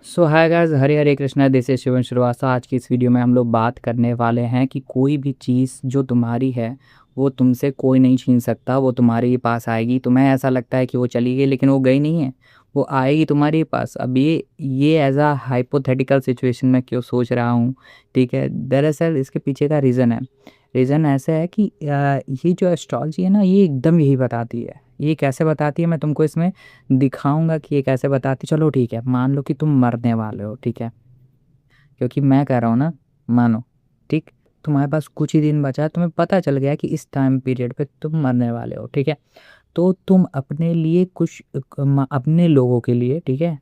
So hi guys, Hare Hare Krishna, this is Shivan Srivastava. आज की इस वीडियो में हम लोग बात करने वाले हैं कि कोई भी चीज़ जो तुम्हारी है वो तुमसे कोई नहीं छीन सकता। वो तुम्हारे ही पास आएगी। तुम्हें ऐसा लगता है कि वो चली गई, लेकिन वो गई नहीं है, वो आएगी तुम्हारे ही पास। अब ये एज अ हाइपोथेटिकल सिचुएशन में क्यों सोच रहा हूँ, ठीक है। दरअसल इसके पीछे का रीज़न है। रीज़न ऐसा है कि ये जो एस्ट्रोलॉजी है ना, ये एकदम यही बताती है। ये कैसे बताती है मैं तुमको इसमें दिखाऊंगा कि ये कैसे बताती। चलो ठीक है, मान लो कि तुम मरने वाले हो, ठीक है, क्योंकि मैं कह रहा हूँ ना, मानो, ठीक। तुम्हारे पास कुछ ही दिन बचा है, तुम्हें पता चल गया कि इस टाइम पीरियड पे तुम मरने वाले हो, ठीक है। तो तुम अपने लिए कुछ अपने लोगों के लिए, ठीक है,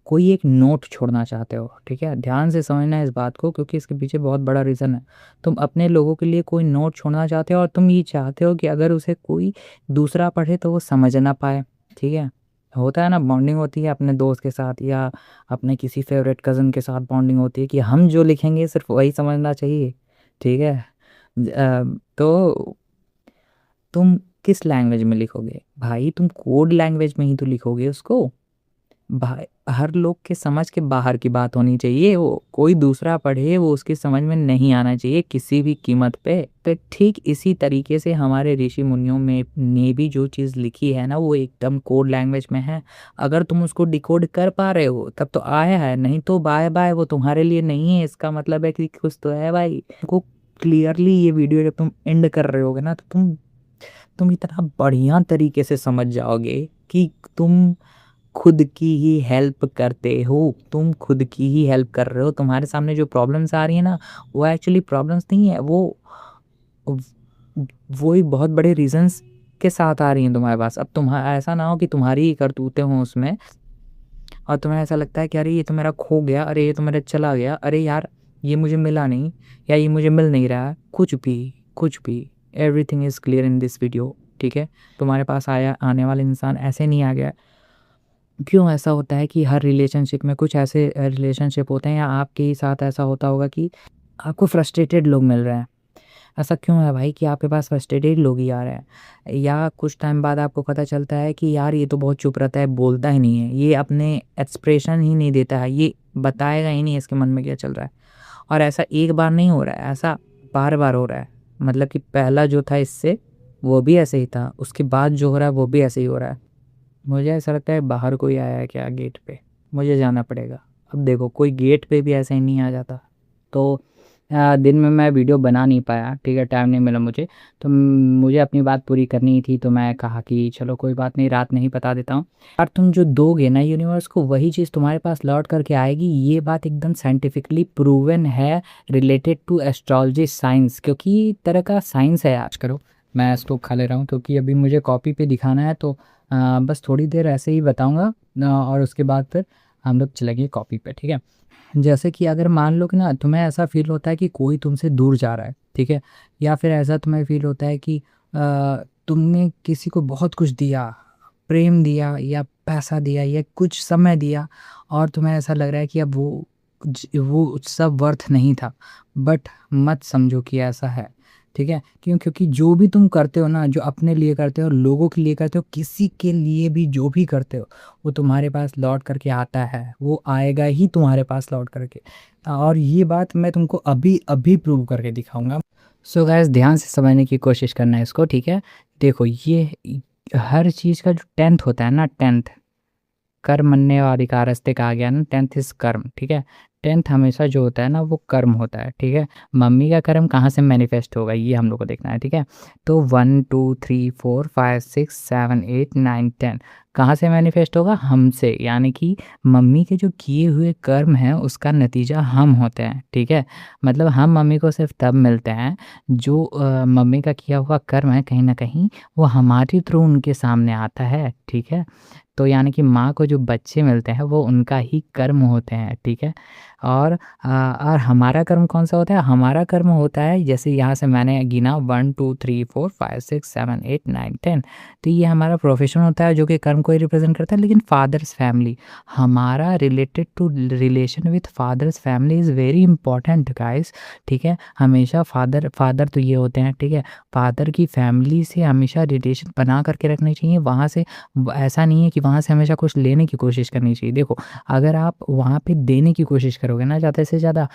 कोई एक नोट छोड़ना चाहते हो, ठीक है। ध्यान से समझना है इस बात को, क्योंकि इसके पीछे बहुत बड़ा रीज़न है। तुम अपने लोगों के लिए कोई नोट छोड़ना चाहते हो, और तुम ये चाहते हो कि अगर उसे कोई दूसरा पढ़े तो वो समझ ना पाए, ठीक है। होता है ना, बॉन्डिंग होती है अपने दोस्त के साथ या अपने किसी फेवरेट कज़न के साथ बॉन्डिंग होती है कि हम जो लिखेंगे सिर्फ वही समझना चाहिए, ठीक है। तो तुम किस लैंग्वेज में लिखोगे भाई? तुम कोड लैंग्वेज में ही तो लिखोगे उसको भाई। हर लोग के समझ के बाहर की बात होनी चाहिए। वो कोई दूसरा पढ़े, वो उसकी समझ में नहीं आना चाहिए किसी भी कीमत पे। तो ठीक इसी तरीके से हमारे ऋषि मुनियों में ने भी जो चीज़ लिखी है ना, वो एकदम कोड लैंग्वेज में है। अगर तुम उसको डिकोड कर पा रहे हो तब तो आया है, नहीं तो बाय बाय, वो तुम्हारे लिए नहीं है। इसका मतलब है कि कुछ तो है भाई। को क्लियरली ये वीडियो जब तुम एंड कर रहे होगे ना, तो तुम इतना बढ़िया तरीके से समझ जाओगे कि तुम खुद की ही हेल्प करते हो। तुम खुद की ही हेल्प कर रहे हो। तुम्हारे सामने जो प्रॉब्लम्स आ रही है ना, वो एक्चुअली प्रॉब्लम्स नहीं है, वो ही बहुत बड़े रीजंस के साथ आ रही हैं तुम्हारे पास। अब तुम्हारा ऐसा ना हो कि तुम्हारी ही करतूतें हों उसमें, और तुम्हें ऐसा लगता है कि अरे ये तो मेरा खो गया, अरे ये तो मेरा चला गया, अरे यार ये मुझे मिला नहीं, या ये मुझे मिल नहीं रहा। कुछ भी everything is clear in this video, ठीक है। तुम्हारे पास आने वाला इंसान ऐसे नहीं आ गया। क्यों ऐसा होता है कि हर रिलेशनशिप में कुछ ऐसे रिलेशनशिप होते हैं, या आपके ही साथ ऐसा होता होगा कि आपको फ्रस्ट्रेटेड लोग मिल रहे हैं। ऐसा क्यों है भाई कि आपके पास फ्रस्ट्रेटेड लोग ही आ रहे हैं? या कुछ टाइम बाद आपको पता चलता है कि यार ये तो बहुत चुप रहता है, बोलता ही नहीं है, ये अपने एक्सप्रेशन ही नहीं देता है, ये बताएगा ही नहीं इसके मन में क्या चल रहा है। और ऐसा एक बार नहीं हो रहा है, ऐसा बार बार हो रहा है। मतलब कि पहला जो था इससे, वो भी ऐसे ही था, उसके बाद जो हो रहा है वो भी ऐसे ही हो रहा है। मुझे ऐसा लगता है बाहर कोई आया है क्या गेट पे? मुझे जाना पड़ेगा। अब देखो, कोई गेट पे भी ऐसे ही नहीं आ जाता। तो दिन में मैं वीडियो बना नहीं पाया, ठीक है, टाइम नहीं मिला मुझे। तो मुझे अपनी बात पूरी करनी थी, तो मैं कहा कि चलो कोई बात नहीं, रात में ही बता देता हूँ। और तुम जो दोगे ना यूनिवर्स को, वही चीज़ तुम्हारे पास लौट करके आएगी। ये बात एकदम साइंटिफिकली प्रूवन है, रिलेटेड टू एस्ट्रोलॉजी साइंस, क्योंकि ये एक तरह का साइंस है। आज करो, मैं इसको खा ले रहा हूँ क्योंकि अभी मुझे कॉपी पे दिखाना है। तो बस थोड़ी देर ऐसे ही बताऊँगा, और उसके बाद फिर हम लोग चलेंगे कॉपी पे, ठीक है। जैसे कि अगर मान लो कि ना, तुम्हें ऐसा फील होता है कि कोई तुमसे दूर जा रहा है, ठीक है। या फिर ऐसा तुम्हें फील होता है कि तुमने किसी को बहुत कुछ दिया, प्रेम दिया या पैसा दिया या कुछ समय दिया, और तुम्हें ऐसा लग रहा है कि अब वो सब वर्थ नहीं था। बट मत समझो कि ऐसा है, ठीक है। क्योंकि जो भी तुम करते हो ना, जो अपने लिए करते हो, लोगों के लिए करते हो, किसी के लिए भी जो भी करते हो, वो तुम्हारे पास लौट करके आता है। वो आएगा ही तुम्हारे पास लौट करके। और ये बात मैं तुमको अभी अभी प्रूव करके दिखाऊंगा। सो गाइस, ध्यान से समझने की कोशिश करना है इसको, ठीक है। देखो, ये हर चीज़ का जो टेंथ होता है ना, टेंथ कर्मण्य अधिकारस्ते कहा गया ना, टेंथ इज कर्म, ठीक है। टेंथ हमेशा जो होता है ना, वो कर्म होता है, ठीक है। मम्मी का कर्म कहाँ से मैनिफेस्ट होगा, ये हम लोग को देखना है, ठीक है। तो 1 2 3 4 5 6 7 8 9 10 कहाँ से मैनिफेस्ट होगा? हमसे, यानी कि मम्मी के जो किए हुए कर्म हैं उसका नतीजा हम होते हैं, ठीक है। मतलब हम मम्मी को सिर्फ तब मिलते हैं जो मम्मी का किया हुआ कर्म है, कहीं ना कहीं वो हमारे थ्रू उनके सामने आता है, ठीक है। तो यानी कि माँ को जो बच्चे मिलते हैं वो उनका ही कर्म होते हैं, ठीक है। और हमारा कर्म कौन-सा होता है? हमारा कर्म होता है जैसे यहाँ से मैंने गिना 1 2 3 4 5 6 7 8 9 10 तो ये हमारा प्रोफ़ेशन होता है जो कि कर्म को ही रिप्रेज़ेंट करता है। लेकिन फादर्स फैमिली हमारा related to relation with father's family is very important guys, ठीक है? हमेशा फादर तो ये होते हैं, ठीक है? फादर की फैमिली से हमेशा रिलेशन बना करके रखनी चाहिए। वहाँ से ऐसा नहीं है कि वहाँ से हमेशा कुछ लेने की कोशिश करनी चाहिए। देखो, अगर आप वहाँ पे देने की कोशिश करोगे ना ज़्यादा से ज़्यादा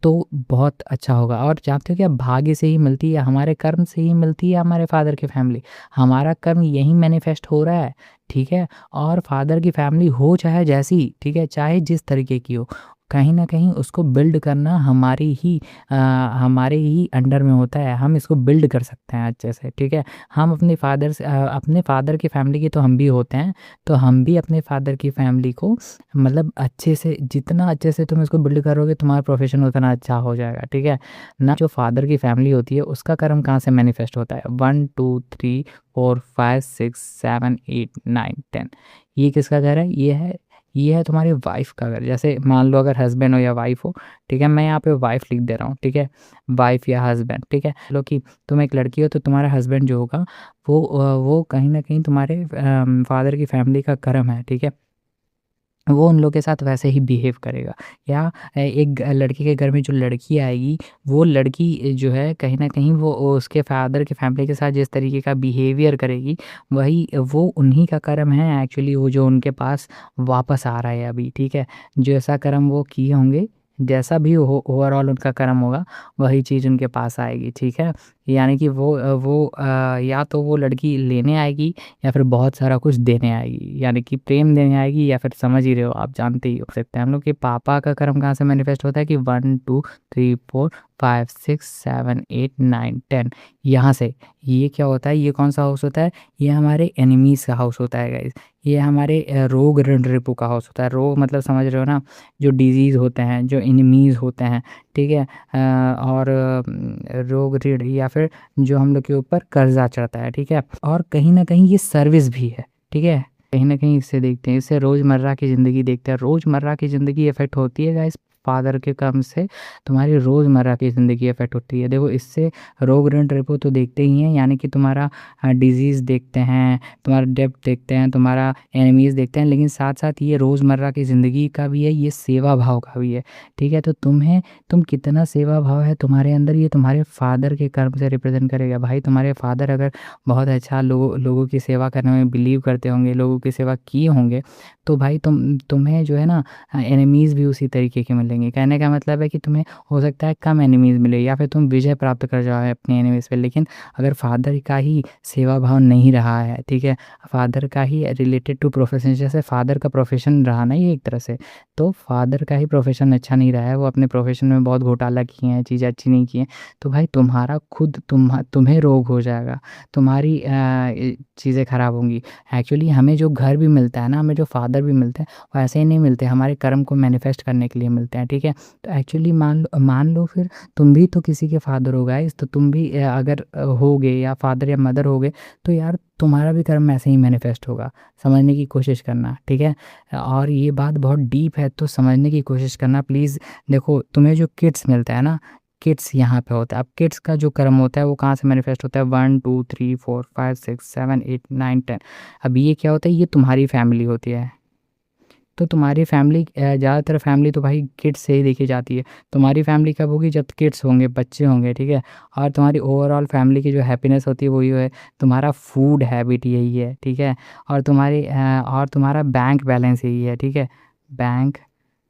तो बहुत अच्छा होगा। और जानते हो क्या, भाग्य से ही मिलती है, हमारे कर्म से ही मिलती है हमारे फादर की फैमिली। हमारा कर्म यहीं मैनिफेस्ट हो रहा है, ठीक है? और फादर की फैमिली हो चाहे जैसी, ठीक है? चाहे जिस तरीके की हो, कहीं न कहीं उसको बिल्ड करना हमारे ही अंडर में होता है। हम इसको बिल्ड कर सकते हैं अच्छे से, ठीक है? हम अपने फादर की फैमिली के तो हम भी होते हैं, तो हम भी अपने फादर की फैमिली को मतलब अच्छे से, जितना अच्छे से तुम इसको बिल्ड करोगे तुम्हारा प्रोफ़ेशन उतना अच्छा हो जाएगा, ठीक है? ना जो फादर की फैमिली होती है उसका कर्म कहाँ से मैनिफेस्ट होता है? 1 2 3 4 5 6 7 8 9 10 ये किसका घर है? ये है तुम्हारी वाइफ़ का घर। जैसे मान लो अगर हस्बैंड हो या वाइफ़ हो, ठीक है? मैं यहाँ पे वाइफ़ लिख दे रहा हूँ, ठीक है? वाइफ़ या हस्बैंड, ठीक है? लो कि तुम एक लड़की हो तो तुम्हारा हस्बैंड जो होगा वो कहीं न कहीं तुम्हारे फादर की फैमिली का कर्म है, ठीक है? वो उन लोग के साथ वैसे ही बिहेव करेगा। या एक लड़के के घर में जो लड़की आएगी, वो लड़की जो है कहीं न कहीं वो उसके फादर की फैमिली के साथ जिस तरीके का बिहेवियर करेगी, वही वो उन्हीं का कर्म है एक्चुअली, वो जो उनके पास वापस आ रहा है अभी, ठीक है? जैसा कर्म वो किए होंगे, जैसा भी हो ओवरऑल उनका कर्म होगा, वही चीज़ उनके पास आएगी, ठीक है? यानी कि या तो वो लड़की लेने आएगी या फिर बहुत सारा कुछ देने आएगी, यानी कि प्रेम देने आएगी, या फिर समझ ही रहे हो, आप जानते ही हो सकते हैं हम लोग कि पापा का कर्म कहाँ से मैनिफेस्ट होता है कि 1 2 3 4 5 6 7 8 9 10 यहाँ से। ये क्या होता है, ये कौन-सा हाउस होता है? ये हमारे एनिमीज़ का हाउस होता है गाइज़। ये हमारे रोग ऋण रिपू का हाउस होता है। रोग मतलब समझ रहे हो ना, जो डिज़ीज़ होते हैं, जो एनिमीज़ होते हैं, ठीक है? और रोग ऋण या फिर जो हम लोग के ऊपर कर्ज़ा चढ़ता है, ठीक है? और कहीं न कहीं ये सर्विस भी है, ठीक है? कहीं न कहीं इससे देखते हैं, इससे रोज़मर्रा की ज़िंदगी देखते हैं। रोज़मर्रा की ज़िंदगी इफ़ेक्ट होती है गाइस फादर के कर्म से, तुम्हारी रोज़मर्रा की ज़िंदगी इफ़ेक्ट होती है। देखो, इससे रोग ऋण रिपू तो देखते ही हैं, यानी कि तुम्हारा डिज़ीज़ देखते हैं, तुम्हारा डेब्ट देखते हैं, तुम्हारा एनिमीज़ देखते हैं, लेकिन साथ-साथ ये रोज़मर्रा की ज़िंदगी का भी है, ये सेवा भाव का भी है, ठीक है? तो तुम कितना सेवा भाव है तुम्हारे अंदर, ये तुम्हारे फादर के कर्म से रिप्रेज़ेंट करेगा। भाई, तुम्हारे फादर अगर बहुत अच्छा लोगों की सेवा करने में बिलीव करते होंगे, लोगों की सेवा किए होंगे, तो भाई तुम्हें जो है ना एनिमीज़ भी उसी तरीके के मिलेंगे। कहने का मतलब है कि तुम्हें हो सकता है कम एनिमीज़ मिले या फिर तुम विजय प्राप्त कर जाओ अपने एनिमीज़ पे, लेकिन अगर फादर का ही सेवा भाव नहीं रहा है, ठीक है? फादर का ही रिलेटेड टू प्रोफ़ेशन, जैसे फादर का प्रोफ़ेशन रहा ना ये एक तरह से, तो फादर का ही प्रोफ़ेशन अच्छा नहीं रहा है, वो अपने प्रोफ़ेशन में बहुत घोटाला किए हैं, चीज़ें अच्छी नहीं की हैं, तो भाई तुम्हारा खुद तुम्हें रोग हो जाएगा, तुम्हारी चीज़ें ख़राब होंगी। एक्चुअली हमें जो घर भी मिलता है ना, हमें जो फादर भी मिलते हैं, वो ऐसे ही नहीं मिलते, हमारे कर्म को मैनिफेस्ट करने के लिए मिलते हैं, ठीक है? तो एक्चुअली मान लो फिर तुम भी तो किसी के फादर हो गाइस, तो तुम भी अगर होगे या फादर या मदर होगे, तो यार तुम्हारा भी कर्म ऐसे ही मैनिफेस्ट होगा। समझने की कोशिश करना, ठीक है? और ये बात बहुत डीप है, तो समझने की कोशिश करना प्लीज़। देखो, तुम्हें जो किड्स मिलता है ना, किड्स यहाँ पे होता है। अब किड्स का जो कर्म होता है वो कहाँ से मैनिफेस्ट होता है? 1 2 3 4 5 6 7 8 9 10 अब ये क्या होता है? ये तुम्हारी फैमिली होती है। तो तुम्हारी फैमिली ज़्यादातर फैमिली तो भाई किड्स से ही देखी जाती है। तुम्हारी फैमिली कब होगी? जब किड्स होंगे, बच्चे होंगे, ठीक है? और तुम्हारी ओवरऑल फैमिली की जो हैप्पीनेस होती है वो ये है, तुम्हारा फूड हैबिट यही है, ठीक है? और तुम्हारा बैंक बैलेंस यही है, ठीक है? बैंक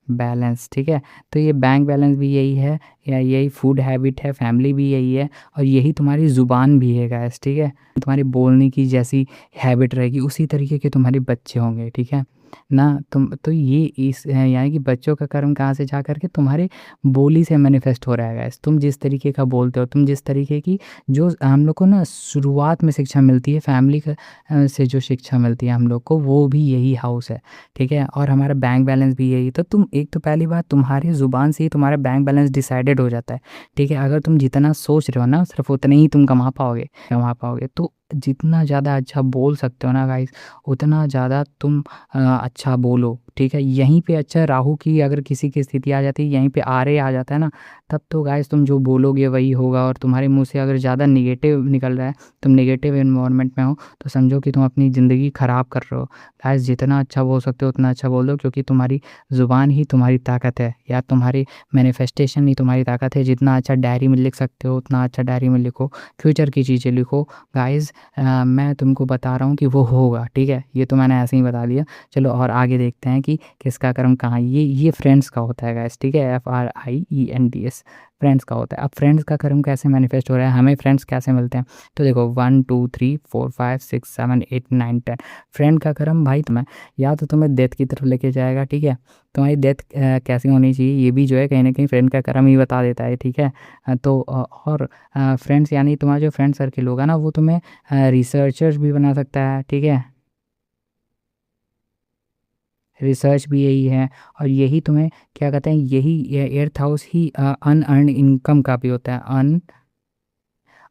बैलेंस, ठीक है? तो ये बैंक बैलेंस भी यही है, या यही फूड हैबिट है, फैमिली भी यही है, और यही तुम्हारी ज़ुबान भी है गाइस, ठीक है? तुम्हारी बोलने की जैसी हैबिट रहेगी उसी तरीके के तुम्हारे बच्चे होंगे, ठीक है ना? तुम तो ये यानी कि बच्चों का कर्म कहाँ से जा कर के तुम्हारे बोली से मैनिफेस्ट हो रहा है गाइस। तुम जिस तरीके का बोलते हो, तुम जिस तरीके की, जो हम लोग को ना शुरुआत में शिक्षा मिलती है फैमिली से जो शिक्षा मिलती है हम लोग को, वो भी यही हाउस है, ठीक है? और हमारा बैंक बैलेंस भी यही। तो तुम एक तो पहली बात, तुम्हारी ज़ुबान से ही तुम्हारा बैंक बैलेंस डिसाइडेड हो जाता है, ठीक है? अगर तुम जितना सोच रहे हो ना, सिर्फ उतना ही तुम कमा पाओगे। तो जितना ज़्यादा अच्छा बोल सकते हो ना गाइस, उतना ज़्यादा तुम अच्छा बोलो, ठीक है? यहीं पे अच्छा राहु की अगर किसी की स्थिति आ जाती है, यहीं पे आर्य आ जाता है ना, तब तो गाइस तुम जो बोलोगे वही होगा। और तुम्हारे मुँह से अगर ज़्यादा नेगेटिव निकल रहा है, तुम नेगेटिव एनवायरनमेंट में हो, तो समझो कि तुम अपनी ज़िंदगी ख़राब कर रहे हो। गाइस जितना अच्छा बोल सकते हो उतना अच्छा बोल दो, क्योंकि तुम्हारी ज़ुबान ही तुम्हारी ताकत है, या तुम्हारी मैनिफेस्टेशन ही तुम्हारी ताकत है। जितना अच्छा डायरी में लिख सकते हो उतना अच्छा डायरी में लिखो, फ्यूचर की चीज़ें लिखो। गाइस मैं तुमको बता रहा हूँ कि वो होगा, ठीक है? ये तो मैंने ऐसे ही बता दिया। चलो और आगे देखते हैं कि किसका कर्म कहाँ। ये फ्रेंड्स का होता है गाइस, ठीक है? FRIENDS फ्रेंड्स का होता है। अब फ्रेंड्स का कर्म कैसे मैनिफेस्ट हो रहा है, हमें फ्रेंड्स कैसे मिलते हैं? तो देखो 1 2 3 4 5 6 7 8 9 10 फ्रेंड का कर्म भाई तुम्हें या तो तुम्हें डेथ की तरफ लेके जाएगा, ठीक है? तुम्हारी डेथ कैसी होनी चाहिए, ये भी जो है कहीं ना कहीं फ्रेंड का कर्म ही बता देता है, ठीक है? और फ्रेंड्स यानी तुम्हारा जो फ्रेंड सर्किल होगा ना, वो तुम्हें रिसर्चर्स भी बना सकता है, ठीक है? रिसर्च भी यही है। और यही तुम्हें क्या कहते हैं, यही एर्थ हाउस ही अनअर्न इनकम का भी होता है।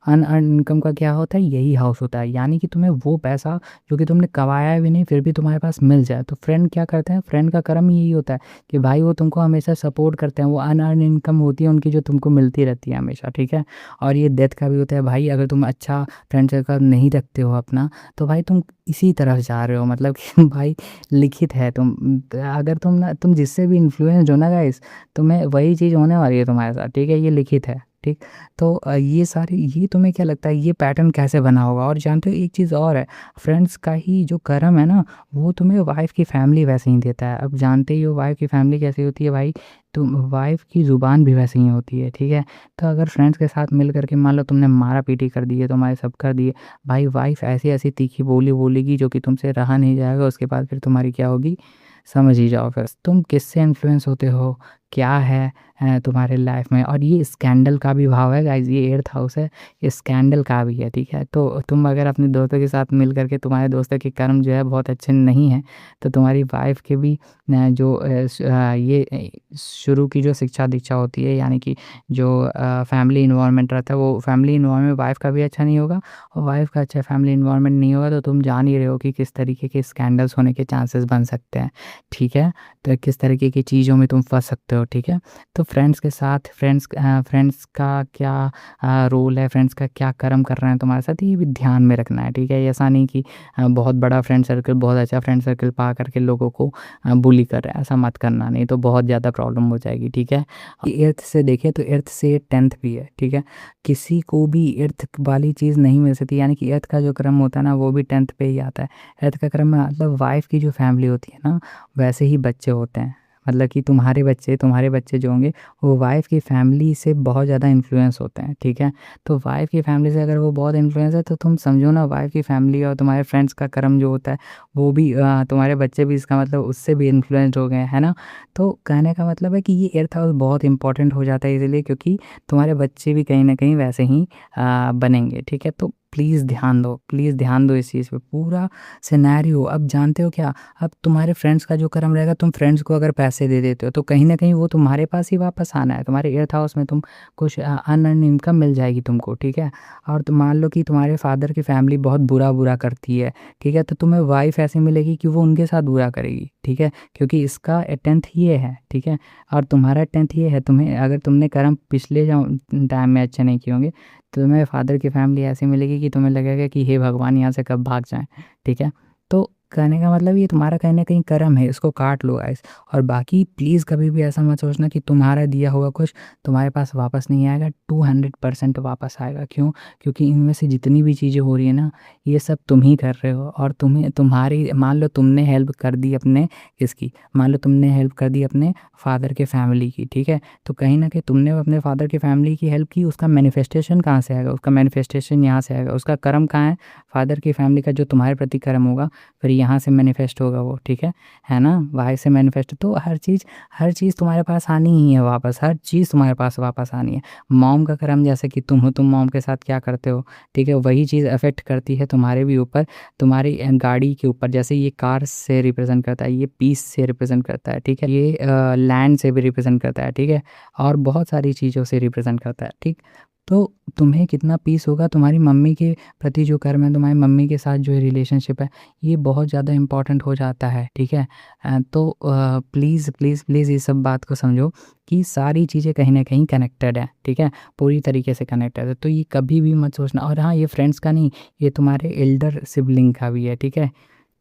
अनअर्न इनकम का क्या होता है, यही हाउस होता है। यानी कि तुम्हें वो पैसा जो कि तुमने कमाया भी नहीं फिर भी तुम्हारे पास मिल जाए। तो फ्रेंड क्या करते हैं, फ्रेंड का कर्म ही यही होता है कि भाई वो तुमको हमेशा सपोर्ट करते हैं। वो अनअर्न इनकम होती है उनकी जो तुमको मिलती रहती है हमेशा, ठीक है? और ये डेथ का भी होता है भाई। अगर तुम अच्छा फ्रेंड सर्कल नहीं रखते हो अपना, तो भाई तुम इसी तरफ जा रहे हो, मतलब कि भाई लिखित है। अगर तुम जिससे भी इन्फ्लुएंस हो ना गाइस, तुम्हें वही चीज़ होने वाली है तुम्हारे साथ, ठीक है? ये लिखित है, ठीक? तो ये सारी, ये तुम्हें क्या लगता है ये पैटर्न कैसे बना होगा? और जानते हो एक चीज़ और है, फ्रेंड्स का ही जो कर्म है ना, वो तुम्हें वाइफ़ की फैमिली वैसे ही देता है। अब जानते ही हो वाइफ़ की फैमिली कैसी होती है भाई, तुम वाइफ़ की ज़ुबान भी वैसे ही होती है, ठीक है? तो अगर फ्रेंड्स के साथ मिल कर के मान लो तुमने मारा-पीटी कर दी है, तुम्हारे सब कर दिए, भाई वाइफ़ ऐसी-ऐसी तीखी बोली बोलेगी जो कि तुमसे रहा नहीं जाएगा। उसके बाद फिर तुम्हारी क्या होगी, समझ ही जाओ फिर। तुम किससे इन्फ्लुएंस होते हो, क्या है तुम्हारे लाइफ में। और ये स्कैंडल का भी भाव है गाइज़, ये एर्थ हाउस है, ये स्कैंडल का भी है, ठीक है? तो तुम अगर अपने दोस्तों के साथ मिल कर के, तुम्हारे दोस्तों के कर्म जो है बहुत अच्छे नहीं हैं, तो तुम्हारी वाइफ़ के भी शुरू की जो शिक्षा-दीक्षा होती है, यानी कि जो फैमिली एनवायरनमेंट रहता है, वो फैमिली एनवायरनमेंट वाइफ़ का भी अच्छा नहीं होगा, और वाइफ़ का अच्छा फैमिली एनवायरनमेंट नहीं होगा, तो तुम जान ही रहे हो कि किस तरीके के स्कैंडल्स होने के चांसेस बन सकते हैं, ठीक है? तो किस तरीके की चीज़ों में तुम फँस सकते हो, ठीक है? तो फ्रेंड्स के साथ फ्रेंड्स का क्या रोल है, फ्रेंड्स का क्या कर्म कर रहे हैं तुम्हारे साथ, ये भी ध्यान में रखना है, ठीक है? ऐसा नहीं कि बहुत बड़ा फ्रेंड सर्कल, बहुत अच्छा फ्रेंड सर्कल पा करके लोगों को बुली कर रहे हैं, ऐसा मत करना, नहीं तो बहुत ज़्यादा प्रॉब्लम हो जाएगी, ठीक है? एर्थ से देखें तो एर्थ से 10th भी है, ठीक है? किसी को भी एर्थ वाली चीज़ नहीं मिल सकती, यानी कि एर्थ का जो क्रम होता है ना, वो भी 10th पे ही आता है। एर्थ का क्रम में मतलब वाइफ़ की जो फैमिली होती है ना, वैसे ही बच्चे होते हैं। मतलब कि तुम्हारे बच्चे जो होंगे, वो वाइफ़ की फैमिली से बहुत ज़्यादा इन्फ्लुएंस होते हैं, ठीक है? तो वाइफ़ की फैमिली से अगर वो बहुत इन्फ्लुएंस है, तो तुम समझो ना, वाइफ़ की फैमिली और तुम्हारे फ्रेंड्स का कर्म जो होता है, वो भी तुम्हारे बच्चे भी, इसका मतलब उससे भी इन्फ्लुएंस्ड हो गए हैं, है ना? तो कहने का मतलब है कि ये एर्थ हाउस बहुत इंपॉर्टेंट हो जाता है इसीलिए, क्योंकि तुम्हारे बच्चे भी कहीं न कहीं वैसे ही बनेंगे, ठीक है? तो प्लीज़ ध्यान दो इस चीज़ पे, पूरा सिनेरियो। अब जानते हो क्या, अब तुम्हारे फ्रेंड्स का जो कर्म रहेगा, तुम फ्रेंड्स को अगर पैसे दे देते हो, तो कहीं न कहीं वो तुम्हारे पास ही वापस आना है। तुम्हारे एर्थ हाउस में तुम कुछ अनअर्न्ड इनकम मिल जाएगी तुमको, ठीक है? और तुम मान लो कि तुम्हारे फादर की फैमिली बहुत बुरा करती है, ठीक है? तो तुम्हें वाइफ़ ऐसी मिलेगी कि वो उनके साथ बुरा करेगी, ठीक है? क्योंकि इसका 10th ये है, ठीक है? और तुम्हारा 10th ये है, तुम्हें अगर तुमने कर्म पिछले जो टाइम में अच्छे नहीं किए होंगे, तो तुम्हें फादर की फैमिली ऐसी मिलेगी कि तुम्हें लगेगा कि हे भगवान, यहाँ से कब भाग जाएँ, ठीक है? तो कहने का मतलब ये तुम्हारा कहीं न कहीं कर्म है, इसको काट लो गाइस। और बाकी प्लीज़ कभी भी ऐसा मत सोचना कि तुम्हारा दिया हुआ कुछ तुम्हारे पास वापस नहीं आएगा, 200% वापस आएगा। क्यों? क्योंकि इनमें से जितनी भी चीज़ें हो रही है ना, ये सब तुम ही कर रहे हो। और तुम्हारी मान लो तुमने हेल्प कर दी अपने किसकी, मान लो तुमने हेल्प कर दी अपने फादर के फैमिली की, ठीक है? तो कहीं न कहीं तुमने अपने फादर की फैमिली की हेल्प की, उसका मैनिफेस्टेशन कहाँ से आएगा? उसका मैनिफेस्टेशन यहाँ से आएगा। उसका कर्म कहाँ है? फादर की फैमिली का जो तुम्हारे प्रति कर्म होगा, फिर यहाँ से मैनिफेस्ट होगा वो, ठीक है ना? वाई से मैनिफेस्ट। तो हर चीज़ तुम्हारे पास आनी ही है वापस, हर चीज़ तुम्हारे पास वापस आनी है। मॉम का कर्म जैसे कि तुम हो, तुम मॉम के साथ क्या करते हो, ठीक है? वही चीज़ अफेक्ट करती है तुम्हारे भी ऊपर, तुम्हारी गाड़ी के ऊपर। जैसे ये कार से रिप्रेजेंट करता है, ये पीस से रिप्रेजेंट करता है, ठीक है? ये लैंड से भी रिप्रेजेंट करता है, ठीक है? और बहुत सारी चीज़ों से रिप्रेजेंट करता है, ठीक? तो तुम्हें कितना पीस होगा तुम्हारी मम्मी के प्रति जो कर्म है, तुम्हारी मम्मी के साथ जो रिलेशनशिप है, ये बहुत ज़्यादा इम्पोर्टेंट हो जाता है, ठीक है। तो प्लीज़ प्लीज़ प्लीज़ इस सब बात को समझो कि सारी चीज़ें कहीं ना कहीं कनेक्टेड है, ठीक है, पूरी तरीके से कनेक्टेड है। तो ये कभी भी मत सोचना। और हाँ, ये फ्रेंड्स का नहीं, ये तुम्हारे एल्डर सिबलिंग का भी है, ठीक है।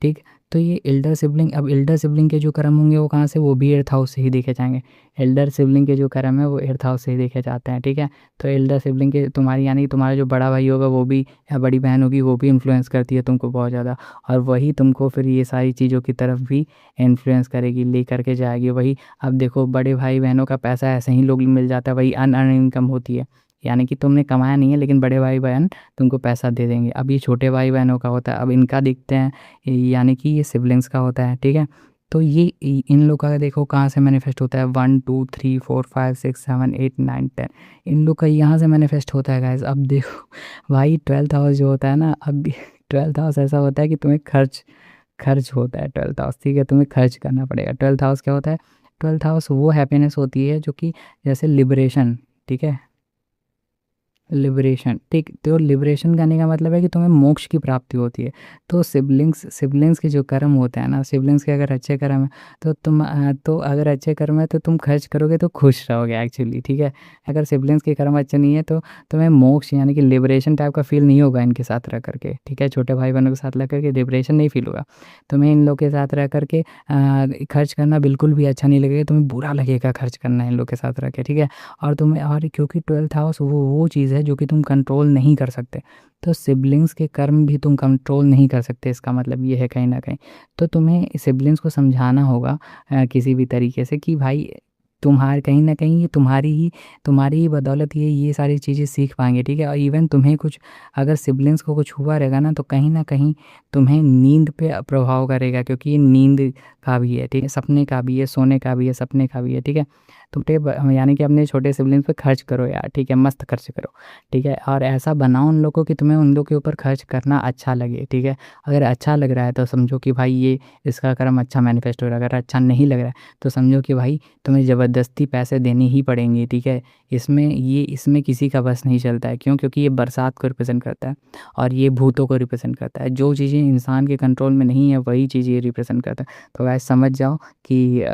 ठीक। तो ये एल्डर सिबलिंग, अब एल्डर सिबलिंग के जो कर्म होंगे वो कहाँ से, वो भी एर्थ हाउस से ही देखे जाएंगे। एल्डर सिबलिंग के जो कर्म है वो एर्थ हाउस से ही देखे जाते हैं, ठीक है। तो एल्डर सिबलिंग के तुम्हारी, यानी तुम्हारा जो बड़ा भाई होगा वो भी, या बड़ी बहन होगी, वो भी इन्फ्लुएंस करती है तुमको बहुत ज़्यादा। और वही तुमको फिर ये सारी चीज़ों की तरफ भी इन्फ्लुएंस करेगी, ले करके जाएगी वही। अब देखो, बड़े भाई बहनों का पैसा ऐसे ही लोग मिल जाता है, वही अनअर्न इनकम होती है, यानी कि तुमने कमाया नहीं है लेकिन बड़े भाई बहन तुमको पैसा दे देंगे। अब ये छोटे भाई बहनों का होता है, अब इनका दिखते हैं, यानी कि ये सिबलिंग्स का होता है, ठीक है। तो ये इन लोग का देखो कहाँ से मैनिफेस्ट होता है, 1 2 3 4 5 6 7 8 9 10, इन लोग का यहाँ से मैनिफेस्ट होता है गाइस। अब देखो भाई, 12th हाउस जो होता है ना, अब 12th हाउस ऐसा होता है कि तुम्हें खर्च खर्च होता है 12th हाउस, ठीक है, तुम्हें खर्च करना पड़ेगा। 12th हाउस क्या होता है, 12th हाउस वो हैप्पीनेस होती है जो कि जैसे लिबरेशन, ठीक है, लिबरेशन, ठीक। तो लिबरेशन करने का मतलब है कि तुम्हें मोक्ष की प्राप्ति होती है। तो सिबलिंग्स सिबलिंग्स के जो कर्म होते हैं ना, सिबलिंग्स के अगर अच्छे कर्म है तो तो अगर अच्छे कर्म है तो तुम खर्च करोगे तो खुश रहोगे एक्चुअली, ठीक है। अगर सिबलिंग्स के कर्म अच्छे नहीं है तो तुम्हें मोक्ष यानी कि लिबरेशन टाइप का फील नहीं होगा इनके साथ रह करके, ठीक है। छोटे भाई बहनों के साथ रह करके लिबरेशन नहीं फील होगा तुम्हें। इन लोग के साथ रह करके खर्च करना बिल्कुल भी अच्छा नहीं लगेगा, तुम्हें बुरा लगेगा खर्च करना इन लोग के साथ रह के, ठीक है। और तुम्हें, और क्योंकि 12th हाउस वो चीज़ है जो कि तुम कंट्रोल नहीं कर सकते, तो सिबलिंग्स के कर्म भी तुम कंट्रोल नहीं कर सकते, इसका मतलब ये है कहीं ना कहीं। तो तुम्हें सिबलिंग्स को समझाना होगा किसी भी तरीके से कि भाई, तुम्हारे कहीं ना कहीं ये तुम्हारी ही बदौलत ये सारी चीज़ें सीख पाएंगे, ठीक है। और इवन तुम्हें कुछ, अगर सिबलिंग्स को कुछ हुआ रहेगा ना, तो कहीं ना कहीं तुम्हें नींद पे प्रभाव करेगा, क्योंकि ये नींद का भी है, ठीक है, सपने का भी है, सोने का भी है, सपने का भी है, ठीक है। यानी कि अपने छोटे सिबलिंग्स पे खर्च करो यार, ठीक है, मस्त खर्च करो, ठीक है। और ऐसा बनाओ उन लोगों को कि तुम्हें उन लोग के ऊपर खर्च करना अच्छा लगे, ठीक है। अगर अच्छा लग रहा है तो समझो कि भाई ये इसका कर्म अच्छा मैनिफेस्ट हो रहा है। अगर अच्छा नहीं लग रहा है तो समझो कि भाई तुम्हें ज़बरदस्ती पैसे देने ही पड़ेंगे, ठीक है। इसमें किसी का बस नहीं चलता है, क्यों? क्योंकि ये बरसात को रिप्रेजेंट करता है और ये भूतों को रिप्रेजेंट करता है। जो चीज़ें इंसान के कंट्रोल में नहीं है वही चीज़ ये रिप्रेजेंट करता है। तो गाइस समझ जाओ कि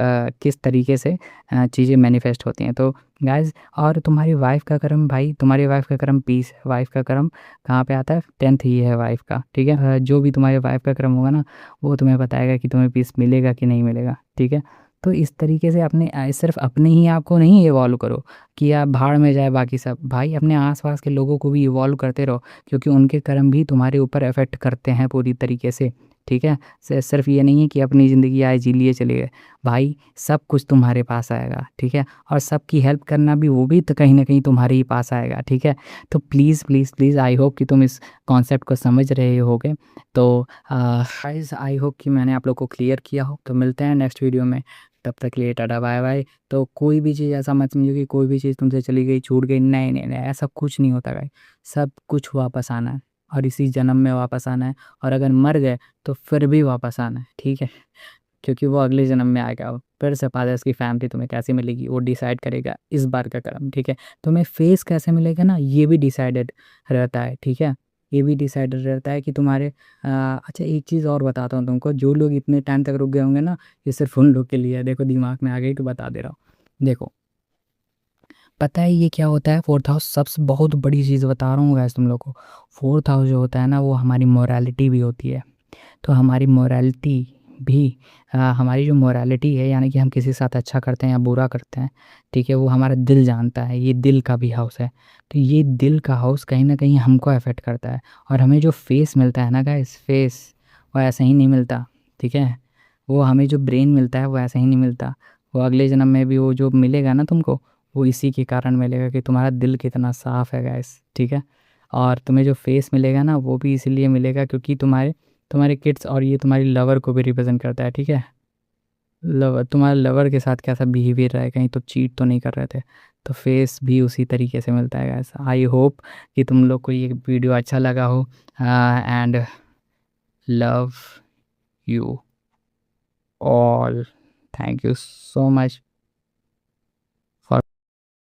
किस तरीके से चीज़ें मैनिफेस्ट होती हैं। तो गाइस, और तुम्हारी वाइफ़ का कर्म, भाई तुम्हारी वाइफ़ का कर्म पीस है। वाइफ़ का कर्म कहाँ पे आता है? 10th ही है वाइफ़ का, ठीक है। जो भी तुम्हारी वाइफ़ का कर्म होगा ना, वो तुम्हें बताएगा कि तुम्हें पीस मिलेगा कि नहीं मिलेगा, ठीक है। तो इस तरीके से अपने सिर्फ अपने ही आप को नहीं इवॉल्व करो कि आप भाड़ में जाए बाकी सब, भाई अपने आसपास के लोगों को भी इवॉल्व करते रहो, क्योंकि उनके कर्म भी तुम्हारे ऊपर इफेक्ट करते हैं पूरी तरीके से, ठीक है। सिर्फ ये नहीं है कि अपनी ज़िंदगी आए जी लिए चले गए, भाई सब कुछ तुम्हारे पास आएगा, ठीक है। और सबकी हेल्प करना भी, वो भी तो कहीं ना कहीं तुम्हारे ही पास आएगा, ठीक है। तो please please please, I hope कि तुम इस कॉन्सेप्ट को समझ रहे होगे। तो गाइस, आई होप कि मैंने आप लोग को क्लियर किया हो। तो मिलते हैं नेक्स्ट वीडियो में, तब तक के लिए टाटा बाय बाय। तो कोई भी चीज़ ऐसा मत समझो कि कोई भी चीज़ तुमसे चली गई, छूट गई, नहीं नहीं नहीं, ऐसा कुछ नहीं होता गाइस। सब कुछ वापस आना है, और इसी जन्म में वापस आना है। और अगर मर गए तो फिर भी वापस आना है, ठीक है, क्योंकि वो अगले जन्म में आएगा। फिर से फादर्स की फैमिली तुम्हें कैसी मिलेगी वो डिसाइड करेगा इस बार का कर्म, ठीक है। तुम्हें फेस कैसे मिलेगा ना, ये भी डिसाइडेड रहता है, ठीक है। ये भी डिसाइडेड रहता है कि तुम्हारे अच्छा, एक चीज़ और बताता हूँ तुमको। जो लोग इतने टाइम तक रुक गए होंगे ना, ये सिर्फ उन लोग के लिए है। देखो दिमाग में आ गई तो बता दे रहा हूँ। देखो, पता है ये क्या होता है? 4th हाउस, सबसे बहुत बड़ी चीज़ बता रहा हूँ गैस तुम लोग को। 4th हाउस जो होता है ना, वो हमारी मोरालिटी भी होती है। तो हमारी मोरालिटी भी, हमारी जो मोरालिटी है, यानी कि हम किसी के साथ अच्छा करते हैं या बुरा करते हैं, ठीक है, वो हमारा दिल जानता है। ये दिल का भी हाउस है। तो ये दिल का हाउस कहीं ना कहीं हमको अफेक्ट करता है। और हमें जो फेस मिलता है ना गाइस, फेस वो ऐसे ही नहीं मिलता, ठीक है। वो हमें जो ब्रेन मिलता है वो ऐसे ही नहीं मिलता। वो अगले जन्म में भी वो जो मिलेगा ना तुमको, वो इसी के कारण मिलेगा कि तुम्हारा दिल कितना साफ़ है गाइस, ठीक है। और तुम्हें जो फेस मिलेगा ना, वो भी इसीलिए मिलेगा क्योंकि तुम्हारे किड्स, और ये तुम्हारी लवर को भी रिप्रेजेंट करता है, ठीक है। लवर, तुम्हारे लवर के साथ कैसा बिहेवियर रहा है, कहीं तो चीट तो नहीं कर रहे थे। तो फेस भी उसी तरीके से मिलता है गाइस। आई होप कि तुम लोग को ये वीडियो अच्छा लगा हो। And love you all, thank you so much.